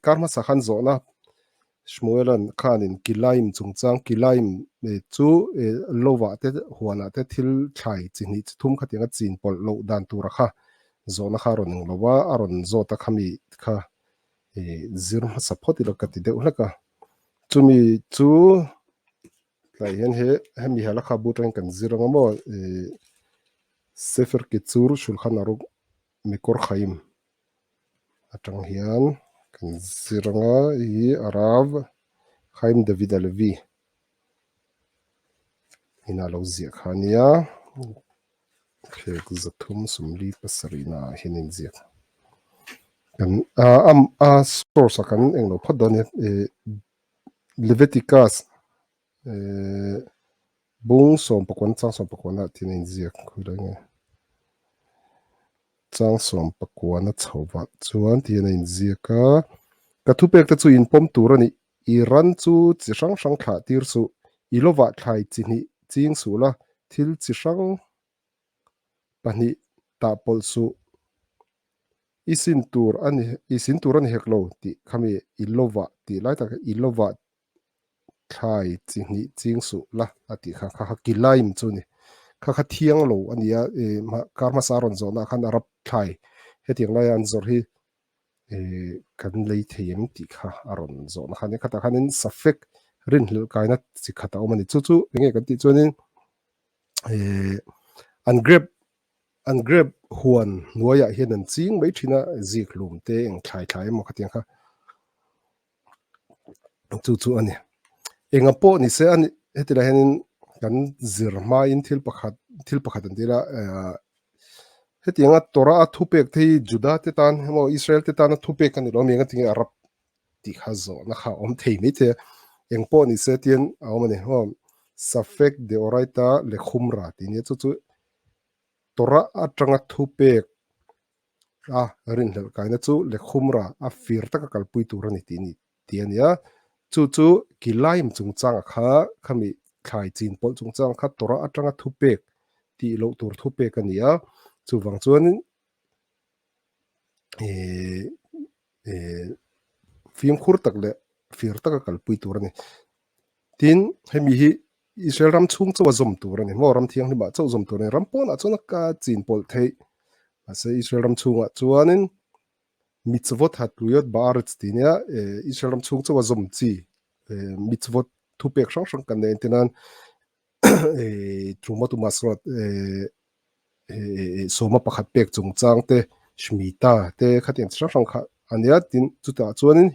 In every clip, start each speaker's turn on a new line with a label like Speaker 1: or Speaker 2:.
Speaker 1: karma sakhan zona shmuelan khanin kilaim chungchang kilaim chu lova te huana te thil thlai chini thum khatinga chin pol lo dan tura kha zona kha ron lowa aron zota khami kha zir ma support lo kati de ulaka chumi chu lai hen he hemi hala kha butang kan ziranga mo sefer kitzur shulchan aruch mikor chaim atang hian kan ziranga hi arav Chaim David Alevi ina lo zia khania khek zathum sumli pasarina hinin zia kan source kan englo phodone Leviticus bung som pakwan chang som pakwana tinin zia khulange chang som pakwana chhowa chuan tinin zia ka thupek te chu in pom turani iran chu chi sang sang kha tir su ilova thlai chini ching su la thil chi sang pani ta pol su isin tur ani heklo ti khami ilova ti lai ta ilova thlai chini ching su la ati kha kilaim chu ni kha thiang lo ania karma saron zona khan arab thlai hetiang lai an zor hi kan lei theim ti kha aron zona khani khata khanin safek rin hlil kaina chi khata omani chu nge kan ti chuanin an grab huan nuaya hian an ching mai thina zik lum te eng thlai mo khatiang kha chu ani enga po ni se an hetila henin kan zirma in thil pakhat an tira hetianga tora thupek thei juda te tan mo israel te tan thupek kan lo menga tinga arab ti khazo na kha om thei mi te engpo ni se tian awmani ho safek de oraita le khumra ti ni chu tora atanga thupek rin hel kaina chu le khumra a fir taka kalpui turani ti ni tiania chu kilaim chungchang kha khami thlai chin pol chungchang kha tora atanga thupek ti lo tur thupek ania chuwang chuanin fiam khur tak le fir taka kalpui turani tin hemi hi israel ram chung chawa zom turani mo ram thiang ni ba chaw zom turani ram pon a chona ka chin pol thei ase israel ram chunga chuanin mitzvot hatuyot baaretz tinia israel ram chung chawa zom chi mitzvot thupek sang sang kan nen tinan trumatu masrot soma pakhat pek chungchang te shmita te khateng sang sang kha ania tin chuta chuanin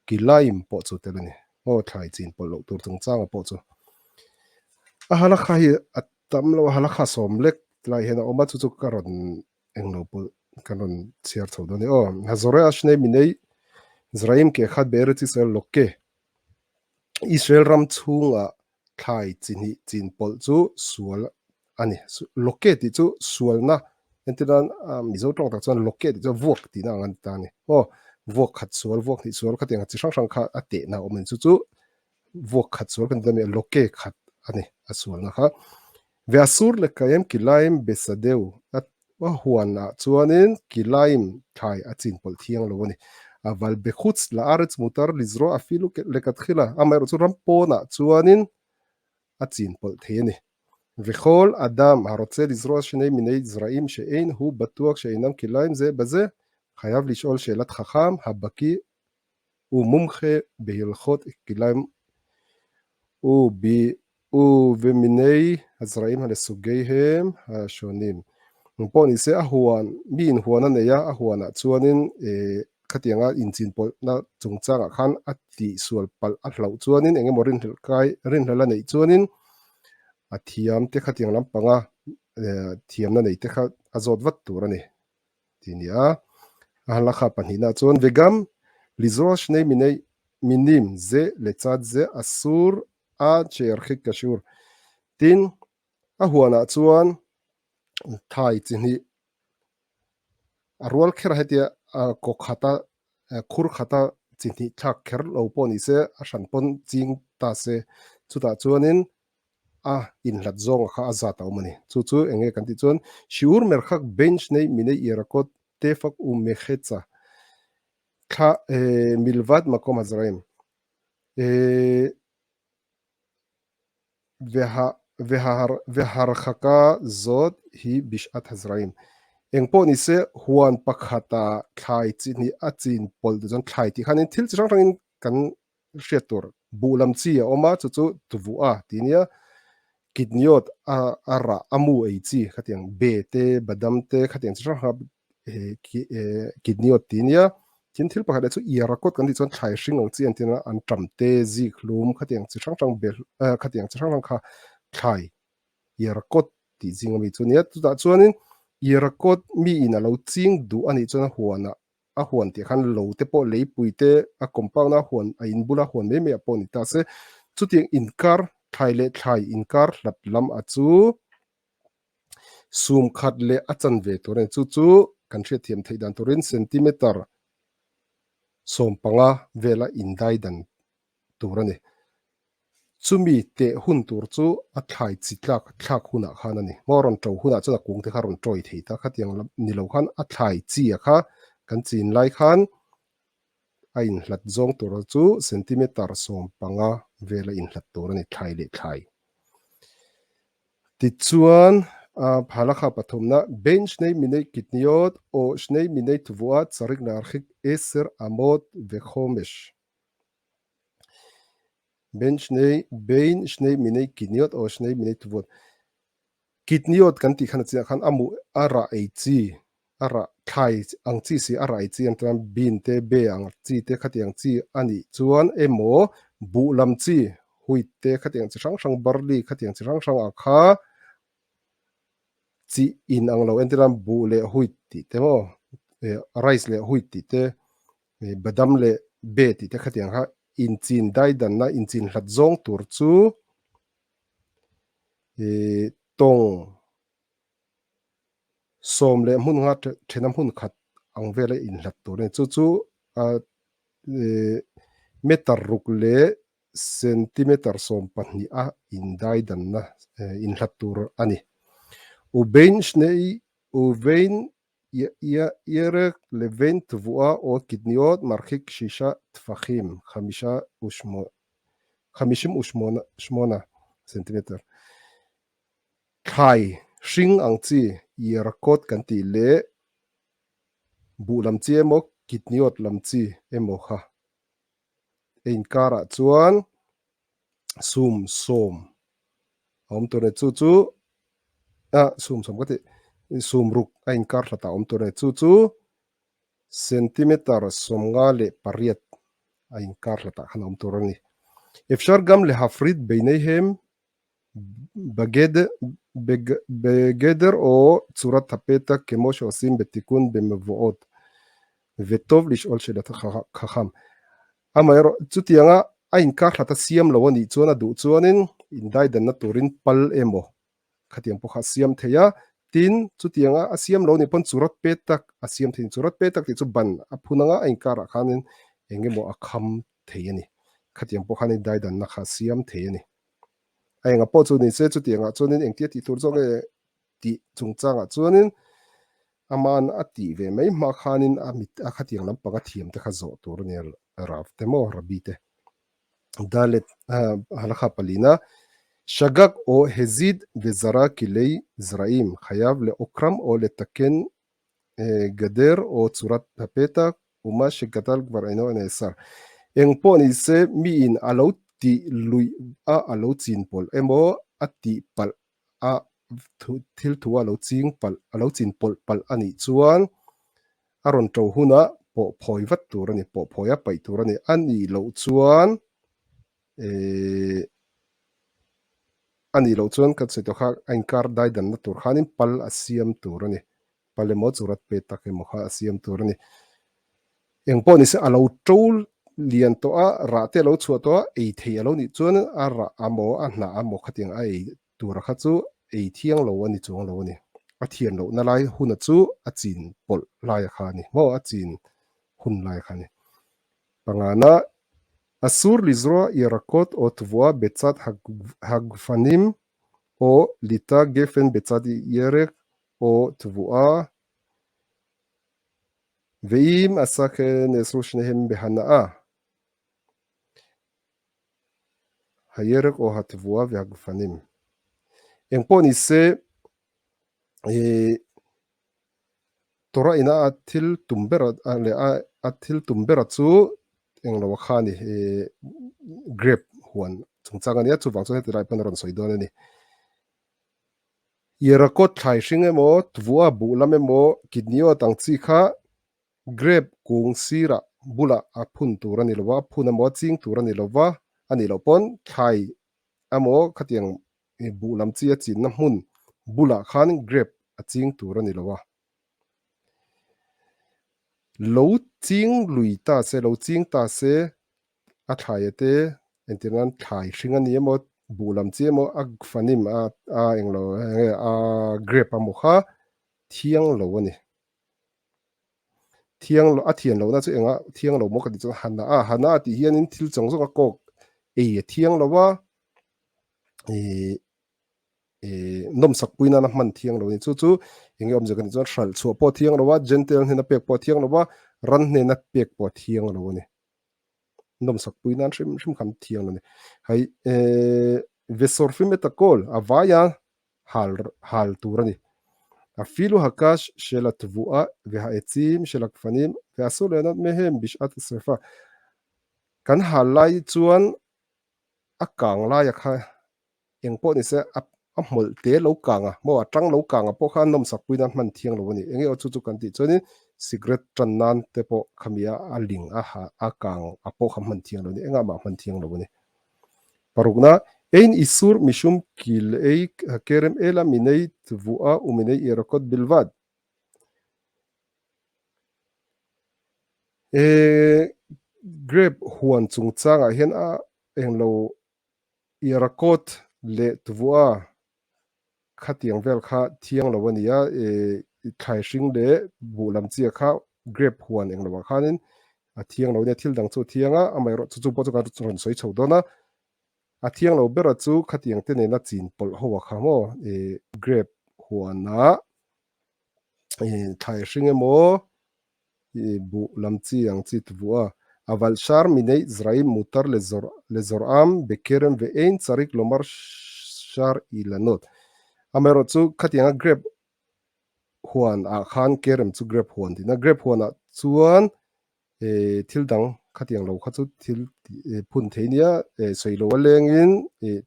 Speaker 1: kilaim po chu telani o thlai chin pol lo tur chungchang po chu a halakha hi atam lo halakha som lek tlai hena oma chu karon englo pol kanon chiar thodoni hazore ashne minei zraim ke khat beret israel lokke israel ram chunga thlai chini chin pol chu sual ani lokke ti chu sualna entidan mizo tong tak chuan lokke ti chu vok ti na ngan ta ni vok khat sual vok ni sual khatenga chi sang sang kha ate na omen chu vok khat sual kan dami lokke khat ani asual na kha ve asur le kayem kilaim besadeu wa huana chuanin kilaim thai achin pol thiang lo ni aval bekhutz la aretz mutar lizro afilu lekatkhila amar chu rampona chuanin achin pol theini vechol adam harotze lizro shnei minei zraim she'ein hu batuach she'einam kilaim ze baze חייב לשאול שאלת חכם הבקי ומומחה בהלכות kilaim ובמיני הזרעים לסוגיהם השונים. פה ניסה אהואן, מין הואנה ניה אהואנה צואנין khatianga inchin pol na chungchanga khan ati sual pal a hlau chuanin enge morin kai rin hala nei chuanin a thiam te khatiang lampanga thiam na nei te kha azot wat turani tinia halakha panhina chuan vegam lizro shnei minei minim ze lechad ze asur a cherkhik kashur tin a huana chuan thai chini arwal kher hetia ko khata khur khata chini thak kher lo poni se a hran pon ching ta se chuta chuanin in lat zong kha azata umani chu enge kan ti chuan shiur merkhak bench nei minei irakot tefak mekhetsa מלבד מקום הזרעים. וההרחקה זאת היא בשעת הזרעים. eng po ni se huan pakhata thlai chi ni a chin pol de jon thlai ti khanin thil chi rang rangin kan hriatur bulam chi a oma chu chu tuvu a tinia kidniot ara amu ei chi khatiang be te badam te khatiang chi rang ha kidniot tinia chin thil pakhat chu iarakot kan ti chon thlai hring ong chi an tina an tram te zi khlum khatiang chi rang rang bel khatiang chi rang rang kha thlai iarakot ti jingami chunia chu da chuanin iarakot mi in alo ching du ani chona huana a huan ti khan lo te po leipui te a compound a huan a in bula huan me me a po ni ta se chuti inkar thlai le thlai inkar hlat lam a chu sum khat le a chan ve toren chu chu kan hria thiam thei dan torin centimeter som panga vela indai dan turani chumi te hun tur chu a thlai chitlak thlak huna khan ani moron to huna chuna kung te kharon troi thei ta khatiang ni lo khan a thlai chi a kha kan chin lai khan a in hlat zong tur chu centimeter som panga vela in hlat tur ani thlai le thlai ti chuan phalakha pathumna bench nei minei kitniot o shnei minei tvua charik narkhik eser amot ve khomesh bench nei bein shnei minei kitniot o shnei minei tvua kitniot kan ti khan chi khan amu ara ei chi ara thai ang chi si ara ei chi an tram bin te be ang chi te khatiang chi ani chuan emo bu lam chi hui te khatiang chi rang rang barli khatiang chi rang rang a kha chi in ang lo entram bu le hui ti te mo rice le hui ti te badam le be ti te khatiang ha in chin dai dan na in chin hlat zong tur chu tong som le mun nga thenam hun khat ang vele in hlat tur ne chu chu meter ruk le centimeter som pahni a in dai dan na in hlat tur ani ubein shnei uvein يرق لبين تبوء أو كدنيات مرخيك شيشة تفخيم خميشم شمونة سنتيمتر كاي شين أنتي يرقود كنتي لي بو لمتي مو كدنيات لمتي إموها إن كارا توان سوم هم توني تسوتو سوم كتي sum ruk a inkar hlata om tur chu chu centimeter som nga le pariat a inkar hlata khan om tur ani efshar gam le hafrid beinayhem בגדר או צורת הפתק כמו שעושים בתיקון במבואות וטוב לשאול שאלת חכם אמר צוטיאnga איnkar hlata siam lo ani chuan du chuanin indai dan na turin pal emo khatiang po kha siam theya tin chutianga asiam lo ni pon churat petak asiam thin churat petak ti chu ban aphunanga ainkara khanin engemo akham theiani khatiam po khani dai dan na kha siam theiani ainga po chu ni se chutianga chunin engtia ti tur zonge ti chungchanga chuanin aman ati ve mai ma khanin amit akhatiang lam panga thiam te kha zo tur ni raf te mo rabite dalet halakha palina שגג או הזיד וזרה כלי זרעים חייב לעוקרם או לתקן גדר או צורת הפתק ומה שגדל כבר אינו נאסר. אין פה ניסה מיין עלו תי לוי עלו צין פול אמו עתי פל תיל תואה עלו צין פול פל אני צואן ארון טו הונה פה פוי וטורני פה פויה פי טורני אני לא צואן ani lo chuan kan sei to kha ainkar dai dan na tur khanin pal asiam tur ani palemo churat pe tak emo kha asiam tur ani engpo ni se alo tol lian to a ra te lo chu to ei thei alo ni chuan a ra amo a hna amo khating ai tur kha chu ei thiang lo ani chuang lo ani a thian lo na lai hun chu a chin pol lai kha ni mo a chin hun lai kha ni pangana אסור לזרוע ירקות או תבואה בצד הגפנים או ליטה גפן בצד ירק או תבואה ואם עשה כן נאסרו שניהם בהנאה, הירק או התבואה והגפנים. em po ni se tora ina athil tumbera ale athil tumbera chu englo khani grape huan chungchang ania chu wang chu heti rai pan ron soidon ani yerakot thai hring emo tvua bu lam emo kidnio tangchi kha grape kung sira bula aphun turani lowa phun emo ching turani lowa ani lopon thai amo khatiang bu lam chi a chin na hmun bula khan grape a ching turani lowa lo ching lui ta se lo ching ta se a thai ate entinan thai hring ani emo bulam chi emo ag fanim a englo a grape amo kha thiang lo ani thiang lo a thian lo na chu enga thiang lo mo ka ti chu hana ti hian in thil chong zonga kok thiang lo wa e nom sak puina na man thiang lo ni chu chu enge om jagan chu hral chu po thiang lo wa gentle hena pek po thiang lo wa ran hne na pek po thiang lo ni nom sak puina shim shim kham thiang lo ni hai vesorfim etakol avaya hal turani אפילו הקש של התבואה והעצים של הגפנים ואסור ליהנות מהם בשעת השרפה. כאן הלאי צואן הקאנג לאי הקה אין פה ניסה אמול תה לא קאנגה מו הטרנג לא קאנגה פה כאן נום סקווינה מן תיאng lo ni enge ochu chu kan ti choni cigarette tranan te po khamia aling a kang apo kham man thiang lo ni enga ma man thiang lo ni parugna ein isur mishum kil eik kerem ela minei tvua uminei irakot bilvad grape huan chungchanga hian a englo irakot le tvua khatiang vel kha thiang lo ania thai hring le bulam chia kha grape huan englo khanin a thiang lo ne thil dang chu thianga amai ro chu po chu ka ron soi chodona a thiang lo bera chu khatiang te ne na chin pol howa kha mo grape huana thai hring emo bu lam chi ang chi tvua אבל שאר מיני זרעים מותר לזורעם בכרם ואין צריך לומר שאר אילנות. אמרו צו כתיאנגה גרב huan a khan kerem chu grep huan tina grep huan a chuan thil dang khatiang lo kha chu thil phun theinia soilo lengin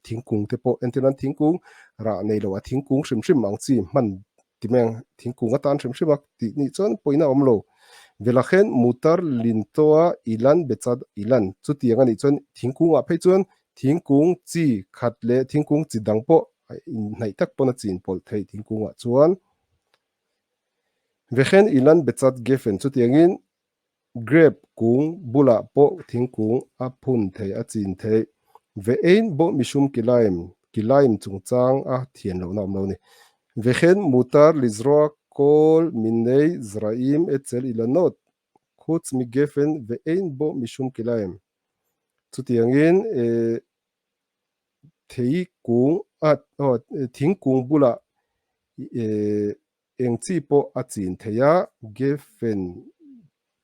Speaker 1: thingkung te po entinan thingkung ra nei lo a thingkung hrim hrim ang chi man timeng thingkung atan hrim hrim ak ti ni chon poina omlo velakhen mutar lintoa ilan bechad ilan chu tiang ani chon thingkung a phei chuan thingkung chi khat le thingkung chi dang po nai tak pona chin pol thei thingkung a chuan וכן אילן בצד גפן צוט יגין גרב קונג בולה פה תינקונג אפון תי אצין תי ואין בו משום כליים צונצang תיין לא נאמלוני וכן מותר לזרוע כל מיני זרעים אצל אילנות חוץ מגפן ואין בו משום כליים צוט יגין תינקונג בולה eng chi po a chin theya gefen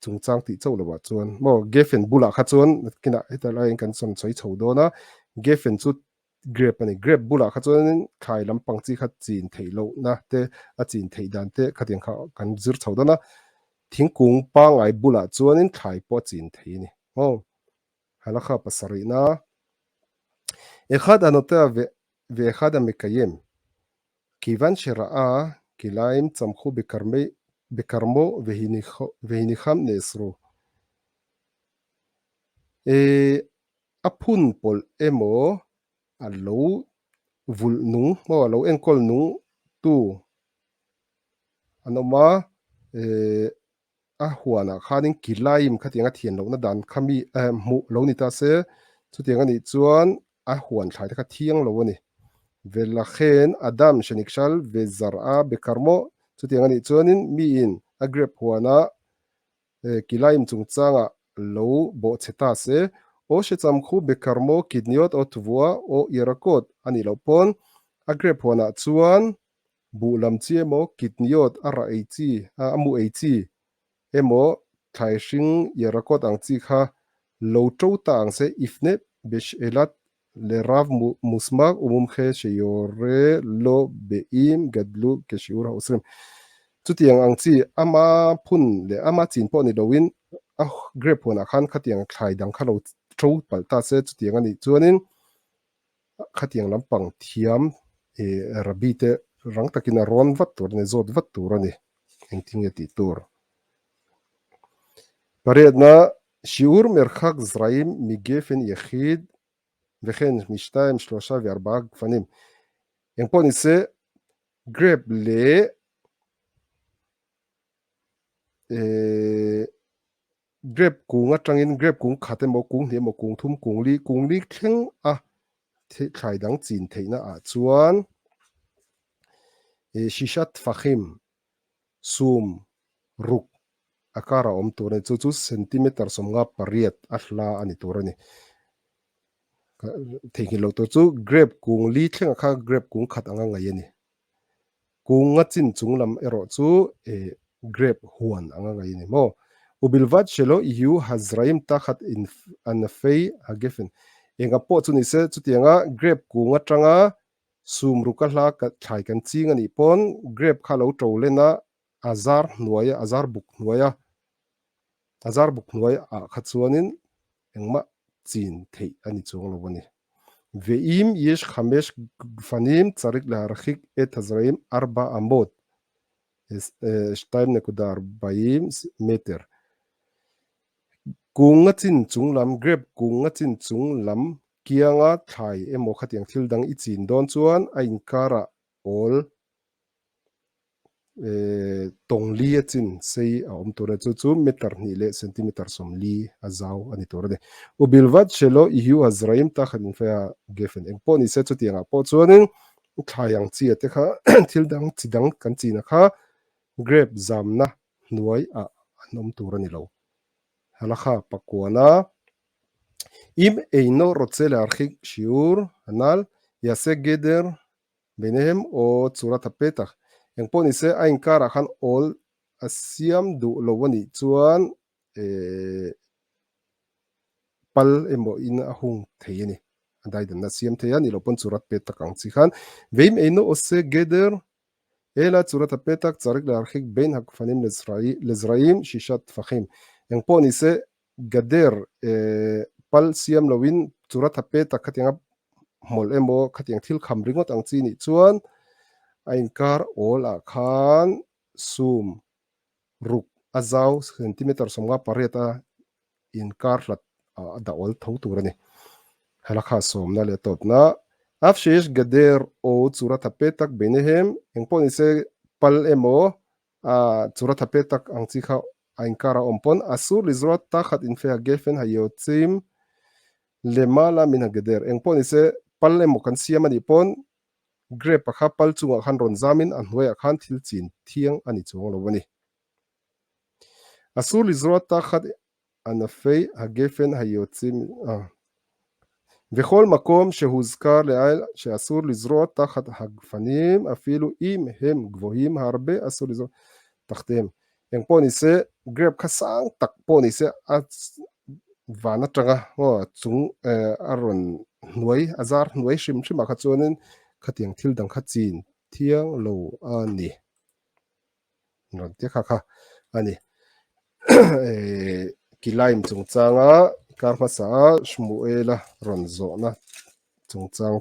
Speaker 1: chungchang ti chau lo wa chuan mo gefen bula kha chuan kina heta lai kan son choi chho do na gefen chu grape ani grape bula kha chuan khai lam pang chi kha chin thei lo na te a chin thei dan te khateng kha kan zir chho do na thingkung pa ngai bula chuan in khai po chin thei ni mo hala kha pasari na אחד הנוטע ואחד המקיים כיוון שראה כליים צמחו בכרמו והניחם נאסרו. אפון פול אמו הלו וולנו, או הלו אין כל נו, תו הנומה ahwana khanin kilaim khatinga thian lo na dan khami mu lo ni ta se chutianga ni chuan ahwan thlai kha thiang lo ani velakhen adam shenikshal vezar'a bekarmo chutianga ni chuanin mi in agrep huana kilaim chungchanga lo bo cheta se o she chamkhu bekarmo kidniot o tvua o irakot ani lo pon agrep huana chuan bu lam chi emo kidniot ara eichi amu eichi emo thai hring yarakot ang chi kha lo to ta ang se ifne besh elat le rav musmak umum khe sheyore lo beim gadlu keshiur hausrem chutiang ang chi ama phun le ama chin po ni lowin a grep hona khan khatiang thlai dang khalo tho palta se chutiang ani chuanin khatiang lampang thiam rabi te rang takina ron vat tur ne zot vat tur ani engting ti tur paredna שיעור מרחק זרעים מגפן יחיד וכן משתיים, שלושה וארבעה גפנים. פה נעשה גרב גרב קונג אטרנגין גרב קונג חתם מו קונג נמו קונג תום קונג לי קלנג חיידנג צין תינה עצואן שישה טפחים סום רוק akara om turne chu centimeter somnga pariat ahla ani turani thengin lo to chu grape kung li thlenga kha grape kung khat anga ngai ani kunga chin chunglam ero chu grape huan anga ngai ni mo ubilvat shelo yu hazraim takhat in anfei agefen enga po chu ni se chu tianga grape kunga tanga sum rukala ka thai kan ching ani pon grape khalo tolena azar nuaya azar buk nuaya azar buk nuai a khachuanin engma chin thei ani chung lo bani veim yesh khamesh fanim tsarik la rakhik et hazraim arba amot es 2.40 meter kunga chin chunglam grep kunga chin chunglam kianga thai emo khatiang thildang I chin don chuan a inkara ol tongli chin sei a om tura chu meter ni le centimeter som li azau ani turade ubilvat shelo ihu azraim ta khan fa gefen eng poni se chu tianga po chuanin thayang chi ate kha thildang chidang kan china kha grape zamna nuai a anom turani lo halakha pakwana im eino rotsel arkhik shiur anal yase geder benehem o tsurat apetach eng poni se a inkara khan ol asiam du lowani chuan pal emo in a hung theiani andai dan asiam theiani lopon churat petak ang chi khan veim eino ose geder ela churat petak charik la arkhik bein hak fanim lezraim shishat fakhim eng poni se gader pal siam lowin churat petak khatianga mol emo khatiang thil kham ringot ang chi ni chuan ainkar ol a khan sum ruk azau centimeter somga pariata inkar lat da ol tho turani halakha somna le topna afshish gader o churat petak benehem engpon ise pal emo a churat petak angchi kha ainkara ompon asur lizrat ta khat infea gefen hayotzim lemala min gader engpon ise pal emo kan siamani pon grape kha pal chunga khan ron zamin an hnuai khan thil chin thiang ani chung lo wani asur lizrat ta khat anafei hagefen hayotzim וכל מקום שהוזכר לעיל שאסור לזרות תחת הגפנים אפילו אם הם גבוהים הרבה אסור לזרות תחתיהם. En po ni se grab kasang tak po ni se at vana tanga o chung aron nuai azar nuai shim shim ka chuanin khatiang thil dang khachin thiang lo ani non te kha kha ani kilaim chung changa karma sa shmuela ronzo na chung chang